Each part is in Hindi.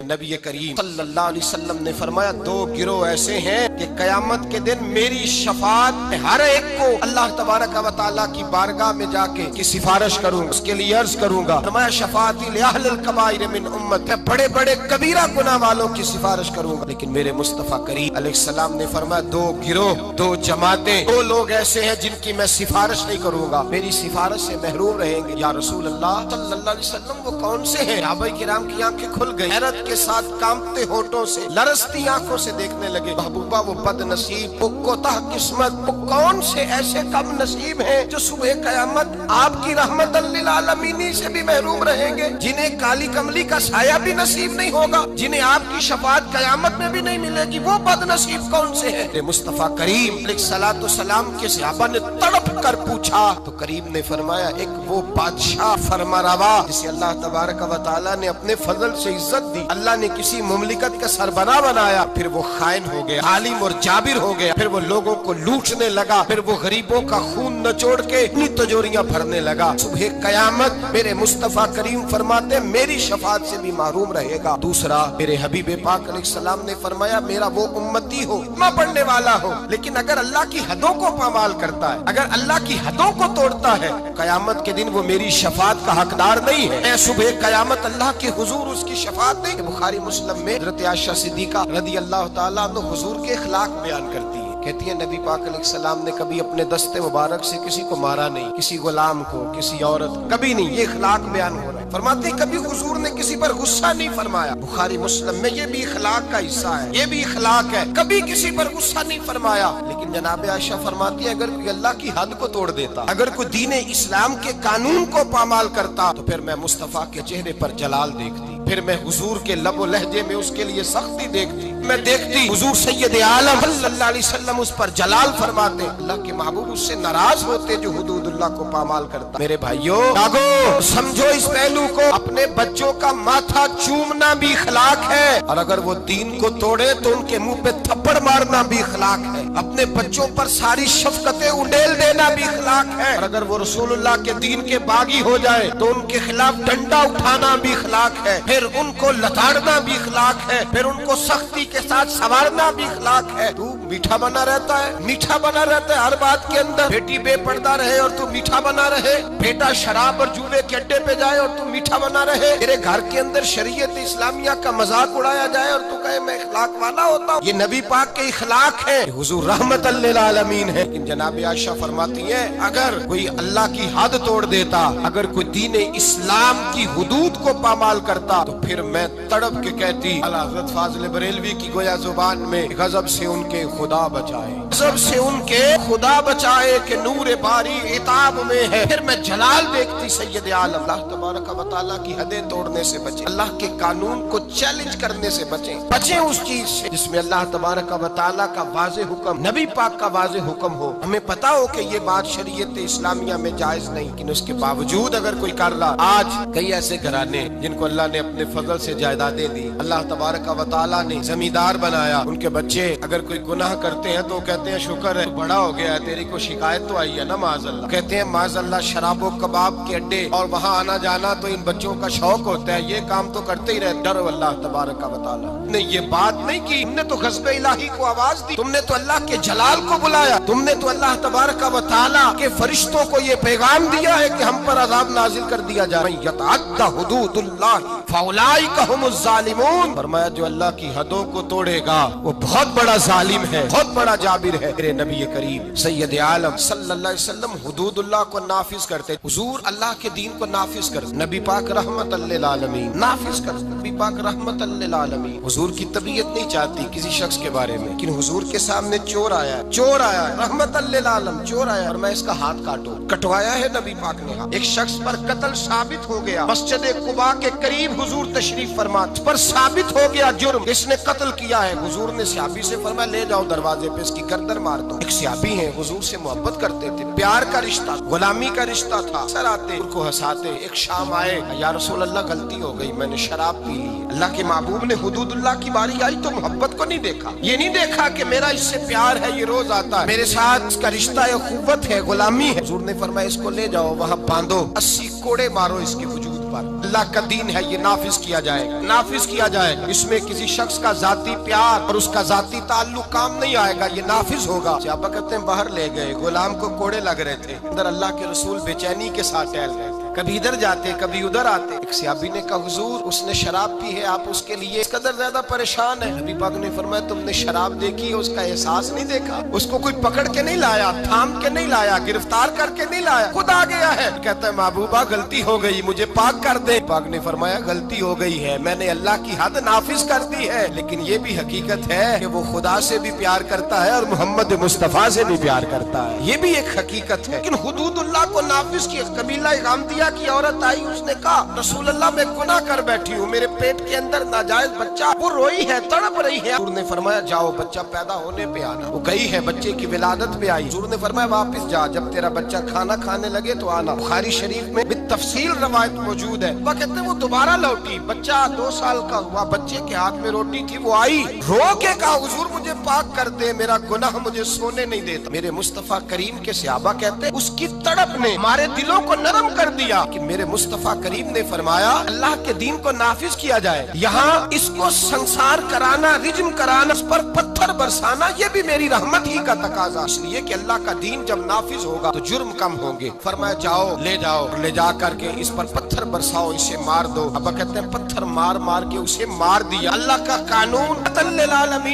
नबी करीम सल्लल्लाहु अलैहि वसल्लम ने फरमाया, दो गिरोह ऐसे हैं कि कयामत के दिन मेरी शफाअत हर एक को अल्लाह तबारक व तआला की बारगाह में जाके की सिफारिश करूंगा, उसके लिए अर्ज करूंगा। फरमाया शफाअती लिअहलिल कबाइर मिन उम्मत, मैं बड़े बड़े कबीरा गुनाह वालों की सिफारिश करूंगा। लेकिन मेरे मुस्तफा करीम अलैहिस्सलाम ने फरमाया, दो गिरोह, दो जमातें, दो लोग ऐसे हैं जिनकी मैं सिफारिश नहीं करूंगा, मेरी सिफारिश से महरूम रहेंगे। या रसूल अल्लाह सल्लल्लाहु अलैहि वसल्लम वो कौन से हैं? सहाबाए किराम की आंखें खुल गई, हैरत के साथ कांपते होठों से, लरसती आंखों से देखने लगे। महबूबा वो बदनसीब, वो कोताह किस्मत, वो कौन से ऐसे कम नसीब हैं जो सुबह कयामत आपकी रहमतन लिल आलमीन से भी महरूम रहेंगे, जिन्हें काली कमली का साया भी नसीब नहीं होगा, जिन्हें आपकी शफाअत कयामत में भी नहीं मिलेगी। वो बदनसीब कौन से हैं? मुस्तफा करीम अलैहिस्सलातु सलाम के सहाबा ने तड़प कर पूछा तो करीम ने फरमाया, एक वो बादशाह फरमारवा जिसे अल्लाह तबारक व तआला ने अपने फजल से इज्जत दी, अल्लाह ने किसी मुमलिकत का सरबराह बनाया, फिर वो खाइन हो गया, आलिम और जाबिर हो गया, फिर वो लोगों को लूटने लगा, फिर वो गरीबों का खून नचोड़ के अपनी तिजोरियां भरने लगा। सुबह कयामत मेरे मुस्तफा करीम फरमाते मेरी शफाअत से भी महरूम रहेगा। दूसरा, मेरे हबीब पाक अलैहिस्सलाम ने फरमाया, मेरा वो उम्मती हो, मैं पढ़ने वाला हो, लेकिन अगर अल्लाह की हदों को पामाल करता है, अगर अल्लाह की हदों को तोड़ता है, कयामत के दिन वो मेरी शफाअत का हकदार नहीं है। सुबह कयामत अल्लाह के हुजूर उसकी शफाअत नहीं। बुखारी मुस्लिम में हज़रत आयशा सिद्दीका रज़ी अल्लाह तआला अन्हा हुजूर के अखलाक बयान करती है, कहती है नबी पाक अलैहिस्सलाम ने कभी अपने दस्ते मुबारक से किसी को मारा नहीं, किसी गुलाम को, किसी औरत, कभी नहीं। ये अखलाक बयान हो रहा है। फरमाते कभी हुजूर ने किसी पर गुस्सा नहीं फरमाया। बुखारी मुस्लिम में ये भी अखलाक का हिस्सा है, ये भी अखलाक है, कभी किसी पर गुस्सा नहीं फरमाया। लेकिन जनाब आयशा फरमाती है, अगर कोई अल्लाह की हद को तोड़ देता, अगर कोई दीन इस्लाम के कानून को पामाल करता, तो फिर मैं मुस्तफा के चेहरे पर जलाल देखती, फिर मैं हुजूर के लबो लहजे में उसके लिए सख्ती देखती, मैं देखती हुजूर सैयद आलम सल्लल्लाहु अलैहि वसल्लम उस पर जलाल फरमाते, अल्लाह के महबूब उससे नाराज होते जो हुदूदुल्लाह को पामाल करता। मेरे भाइयों जागो, समझो इस पहलू को, अपने बच्चों का माथा चूमना भी अखलाक है, और अगर वो दीन को तोड़े तो उनके मुंह पे थप्पड़ मारना भी अखलाक है। अपने बच्चों पर सारी शफकतें उंडेल देना भी अखलाक है, और अगर वो रसूलुल्लाह के दीन के बागी हो जाए तो उनके खिलाफ डंडा उठाना भी अखलाक है, फिर उनको लताड़ना भी अखलाक है, फिर उनको सख्ती के साथ संवारना भी अखलाक है। तू मीठा बना रहता है, मीठा बना रहता है हर बात के अंदर, बेटी बेपर्दा रहे और तू मीठा बना रहे, बेटा शराब और जुए के अड्डे पे जाए और तू मीठा बना रहे, तेरे घर के अंदर शरीयत इस्लामिया का मजाक उड़ाया जाए और तू कहे मैं इखलाक वाला होता हूँ। ये नबी पाक के इखलाक है, हुजूर रहमतल लिल आलमीन है। लेकिन जनाब आयशा फरमाती है, अगर कोई अल्लाह की हद तोड़ देता, अगर कोई दीन इस्लाम की हुदूद को पामाल करता, तो फिर मैं तड़प के कहती, आला हज़रत फाज़िल बरेलवी की गोया जुबान में, गजब से उनके खुदा बचाए, गजब से उनके खुदा बचाए कि नूर बारी इताब में है। फिर मैं जलाल देखती सैयद आलम, अल्लाह तबारक व तआला की हदें तोड़ने से बचे, अल्लाह के कानून को चैलेंज करने से बचे, बचे उस चीज से जिसमें अल्लाह तबारक व तआला का वाज़े हुक्म, नबी पाक का वाज़े हुक्म हो, हमें पता हो कि ये बात शरीयत इस्लामिया में जायज नहीं, लेकिन उसके बावजूद अगर कोई कर रहा। आज कई ऐसे घराने जिनको अल्लाह ने अपने फजल से जायदादें दी, अल्लाह तबारक व तआला ने जमींदार बनाया, उनके बच्चे अगर कोई गुनाह करते हैं तो कहते हैं शुक्र है बड़ा हो गया है, तेरी को शिकायत तो आई है ना माज़अल्लाह, कहते हैं माज़अल्लाह शराबो कबाब के अड्डे और वहाँ आना जाना तो इन बच्चों का शौक होता है, ये काम तो करते ही रहते। डरो अल्लाह तबारक व तआला ने ये बात नहीं की, तुमने तो गज़ब इलाही को आवाज दी, तुमने तो अल्लाह के जलाल को बुलाया, तुमने तो अल्लाह तबारक व तआला के फरिश्तों को ये पैगाम दिया है कि हम पर अज़ाब नाजिल कर दिया जाए, यतअद्दा हुदूदुल्लाह फउलाइका हुमुज़ ज़ालिमून। फरमाया जो अल्लाह की हदों को तोड़ेगा वो बहुत बड़ा जालिम है, बहुत बड़ा जाबिर है। मेरे नबी करीम सैयद आलम सल्लल्लाहु अलैहि वसल्लम हुदूदुल्लाह को नाफिज करते, हुजूर अल्लाह के दीन को नाफिज कर, नबी पाक रहमतल लिल आलमीन नाफिज कर, नबी पाक रहमतल लिल आलमीन। हुजूर की तबीयत नहीं चाहती किसी शख्स के बारे में, लेकिन हुजूर के सामने चोर आया, चोर आया रहमतल लिल आलम, चोर आया और मैं इसका हाथ काटूं, कटवाया है नबी पाक ने हाथ। एक शख्स पर कत्ल साबित हो गया, मस्जिद कुबा के करीब हुजूर तशरीफ फरमा, पर साबित हो गया जुर्म, इसने कत्ल किया है। हुजूर ने सहाबी से फरमाया ले जाओ दरवाजे पे इसकी गर्दन मार दो। एक सहाबी है, हुजूर से मोहब्बत करते थे, प्यार का रिश्ता, गुलामी का रिश्ता था, सर आते उनको हंसाते। एक शाम आए, या रसूल अल्लाह गलती हो गई, मैंने शराब पी ली। अल्लाह के महबूब ने हुदूदुल्लाह की बारी आई तो मोहब्बत को नहीं देखा, ये नहीं देखा कि मेरा इससे प्यार है, ये रोज आता है मेरे साथ, इसका रिश्ता है, खुवत है, गुलामी है। हुजूर ने फरमाया इसको ले जाओ वहाँ बांधो, 80 कोड़े मारो इसके वजूद पर। अल्लाह का दीन है, ये नाफिज किया जाएगा, नाफिज किया जाएगा। इसमें किसी शख्स का जाती प्यार और उसका जाती ताल्लुक काम नहीं आएगा, ये नाफिज होगा। सहाबा कहते हैं बाहर ले गए, गुलाम को कोड़े लग रहे थे, अंदर अल्लाह के रसूल बेचैनी के साथ टहल रहे थे, कभी इधर जाते कभी उधर आते। एक सहाबी ने कहा हुजूर उसने शराब पी है, आप उसके लिए इस कदर ज्यादा परेशान है। नबी पाक ने फरमाया तुमने शराब देखी है, उसका एहसास नहीं देखा? उसको कोई पकड़ के नहीं लाया, थाम के नहीं लाया, गिरफ्तार करके नहीं लाया, खुद आ गया है। कहता है महबूबा गलती हो गई, मुझे पाक कर दे। पाक ने फरमाया गलती हो गई है, मैंने अल्लाह की हद नाफिज कर दी है, लेकिन ये भी हकीकत है कि वो खुदा से भी प्यार करता है और मोहम्मद मुस्तफा से भी प्यार करता है, ये भी एक हकीकत है। लेकिन हुदूदुल्लाह को नाफिज किया। कबीला गामदिया की औरत आई, उसने कहा रसूल अल्लाह मैं गुनाह कर बैठी हूँ, मेरे पेट के अंदर नाजायज बच्चा वो रोई है, तड़प रही है। हुजूर ने फरमाया जाओ बच्चा पैदा होने पे आना। वो गई है, बच्चे की विलादत पे आई। हुजूर ने फरमाया वापस जा, जब तेरा बच्चा खाना खाने लगे तो आना। बुखारी शरीफ में तफसील रवायत मौजूद है। वह कहते हैं वो दोबारा लौटी, बच्चा 2 साल का हुआ, बच्चे के हाथ में रोटी थी, वो आई रो के कहा हुजूर मुझे पाक कर दे, मेरा गुनाह मुझे सोने नहीं देता। मेरे मुस्तफा करीम के सहाबा कहते हैं उसकी तड़प ने हमारे दिलों को नरम कर दिया कि मेरे मुस्तफा करीम ने फरमाया अल्लाह के दीन को नाफिज किया जाए, यहाँ इसको संसार कराना, रिज्म कराना, उस पर पत्थर बरसाना, ये भी मेरी रहमत ही का तकाजा। इसलिए कि अल्लाह का दीन जब नाफिज होगा तो जुर्म कम होंगे। फरमाया जाओ, ले जा करके इस पर पत्थर बरसाओ, इसे मार दो। अब कहते हैं पत्थर मार मार के उसे मार दिया। अल्लाह का कानून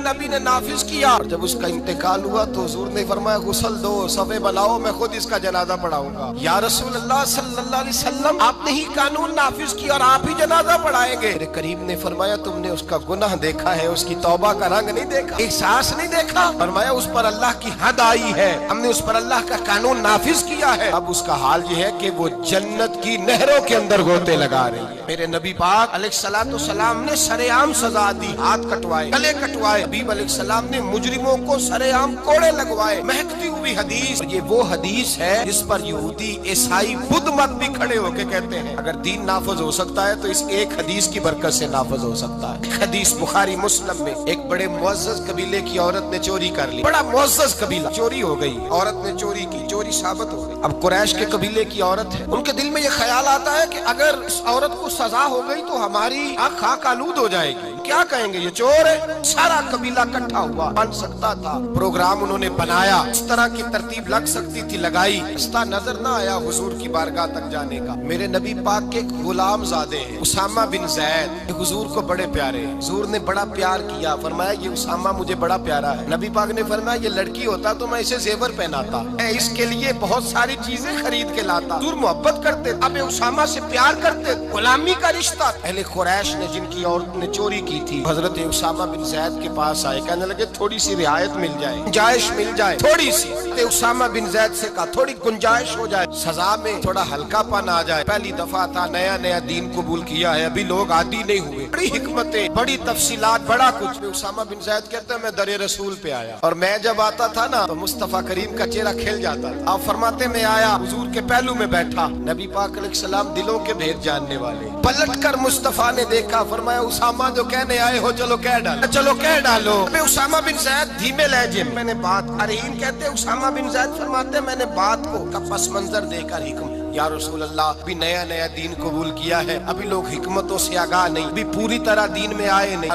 नबी ने नाफिज किया। और जब उसका इंतकाल हुआ तो हुजूर ने फरमाया गुस्ल दो, सफे बनाओ, मैं खुद इसका जनाजा पढ़ाऊंगा। या रसूल अल्लाह सल्लल्लाहु अलैहि वसल्लम आपने ही कानून नाफिज किया और आप ही जनाजा पढ़ाएंगे। मेरे करीम ने फरमाया तुमने उसका गुनाह देखा है, उसकी तौबा का रंग नहीं देखा, एहसास नहीं देखा। फरमाया उस पर अल्लाह की हद आई है, हमने उस पर अल्लाह का कानून नाफिज किया है। अब उसका हाल ये है कि वो जन्नत की नहरों के अंदर गोते लगा रही है। मेरे नबी पाक अलैहिस्सलाम ने सरेआम सजा दी, हाथ कटवाए, गले कटवाए। हबीब अलैहिस्सलाम ने मुजरिमों को सरेआम कोड़े लगवाए। महकती हुई हदीस, ये वो हदीस है जिस पर यहूदी, ईसाई, बुद्ध मत भी खड़े होके कहते हैं अगर दीन नाफिज हो सकता है तो इस एक हदीस की बरकत से नाफिज हो सकता है। हदीस बुखारी मुस्लिम में, एक बड़े मुअज़्ज़ज़ कबीले की औरत ने चोरी कर ली, बड़ा मुअज़्ज़ज़ कबीला, चोरी हो गई, औरत ने चोरी की, चोरी साबित हो गई। अब कुरैश के कबीले की औरत है, उनके दिल में ये ख्याल आता है कि अगर इस औरत को सजा हो गई तो हमारी आँख खाक आलूद हो जाएगी, क्या कहेंगे ये चोर है। सारा कबीला इकट्ठा हुआ, बन सकता था, प्रोग्राम उन्होंने बनाया, इस तरह की तरतीब लग सकती थी, लगाई। रास्ता नजर ना आया हुजूर की बारगाह तक जाने का। मेरे नबी पाक के गुलाम ज़ादे हैं उसामा बिन ज़ैद, हुजूर को बड़े प्यारे हैं, हुजूर ने बड़ा प्यार किया। फरमाया ये उसामा मुझे बड़ा प्यारा है। नबी पाक ने फरमाया ये लड़की होता तो मैं इसे जेवर पहनाता, मैं इसके लिए बहुत सारी चीजें खरीद के लाता। हुजूर मोहब्बत करते, अब उसामा से प्यार करते, गुलामी का रिश्ता। पहले कुरैश ने जिनकी औरत ने चोरी की थी हजरत उसामा बिन ज़ैद के पास आए, कहने लगे थोड़ी सी रियायत मिल जाए, गुंजाइश मिल जाए, थोड़ी सी। उसामा बिन ज़ैद से कहा थोड़ी गुंजाइश हो जाए, सजा में थोड़ा हल्कापन आ जाए। पहली दफा था, नया नया दीन कबूल किया है, अभी लोग आदी नहीं हुए। बड़ी हिकमतें, बड़ी तफसीलात, बड़ा कुछ। उसामा बिन ज़ैद कहते हैं मैं दरे रसूल पे आया और मैं जब आता था ना तो मुस्तफा करीम का चेहरा खिल जाता था। आप फरमाते मैं आया, हुजूर के पहलू में बैठा। नबी पाक अलैहिस्सलाम दिलों के भेद जानने वाले, पलट कर मुस्तफा ने देखा, फरमाया उसामा जो कहने आए हो चलो कह डालो, चलो कह डालो। उसामा बिन ज़ैद धीमे लहजे में मैंने बात, अरहीन कहते उसामा बिन ज़ैद फरमाते मैंने बात को का पस मंजर देखकर हिकम, या रसूल अल्लाह अभी नया नया दीन कबूल किया है, अभी लोग हिकमतों से आगाह नहीं, अभी पूरी तरह दीन में आए नहीं। या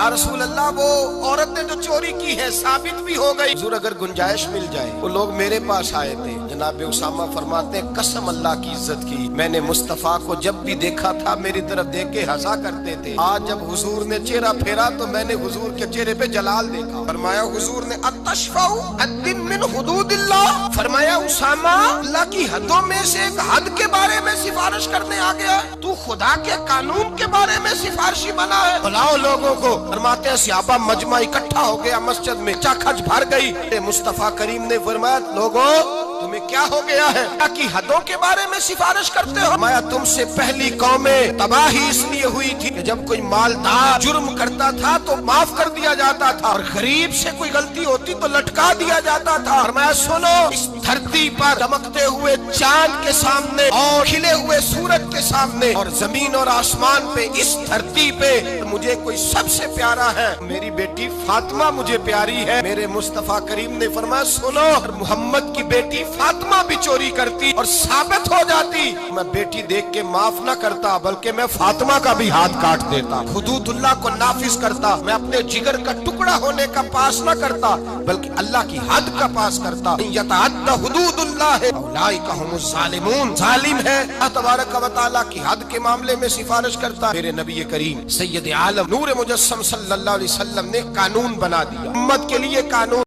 रसूल अल्लाह वो औरत ने जो चोरी की है साबित भी हो गई, हुजूर अगर गुंजाइश मिल जाए। वो लोग मेरे पास आए थे। जनाब उसामा फरमाते कसम अल्लाह की इज्जत की, मैंने मुस्तफा को जब भी देखा था मेरी तरफ देख के हंसा करते थे। आज जब हुजूर ने चेहरा फेरा तो मैंने हुजूर के चेहरे पे जलाल देखा। फरमाया हुजूर ने अतशफाउ अद्दिन मिन हुदूदिल्लाह, फरमाया उसामा अल्लाह की हदों में से एक हद के बारे में सिफारिश करने आ गया, तू खुदा के कानून के बारे में सिफारिशी बना है। बुलाओ लोगों को। फरमाते हैं सहाबा मजमा इकट्ठा हो गया मस्जिद में, चाखच भर गई। मुस्तफा करीम ने फरमाया लोगों तुम्हें क्या हो गया है, की हदों के बारे में सिफारिश करते हो। मैं तुमसे पहली कौमें तबाही इसलिए हुई थी कि जब कोई मालदार जुर्म करता था तो माफ कर दिया जाता था और गरीब से कोई गलती होती तो लटका दिया जाता था। और मैं सुनो इस धरती पर चमकते हुए चांद के सामने और खिले हुए सूरज के सामने और जमीन और आसमान पे, इस धरती पे मुझे कोई सबसे प्यारा है, मेरी बेटी फातिमा मुझे प्यारी है। मेरे मुस्तफा करीम ने फरमाया सुनो, और मोहम्मद की बेटी फातिमा भी चोरी करती और साबित हो जाती, मैं बेटी देख के माफ न करता बल्कि मैं फातिमा का भी हाथ काट देता, हुदूदुल्लाह को नाफिज करता, मैं अपने जिगर का टुकड़ा होने का पास न करता बल्कि अल्लाह की हद का पास करता। यतअद्दा हुदूदुल्लाह है उलाइका हुमुज़ ज़ालिमून, जालिम है अल्लाह तबारक व तआला की हद के मामले में सिफारिश करता। मेरे नबी करीम सैयद आलम नूर मुजस्सम सल्लल्लाहु अलैहि वसल्लम ने कानून बना दिया, उम्मत के लिए कानून।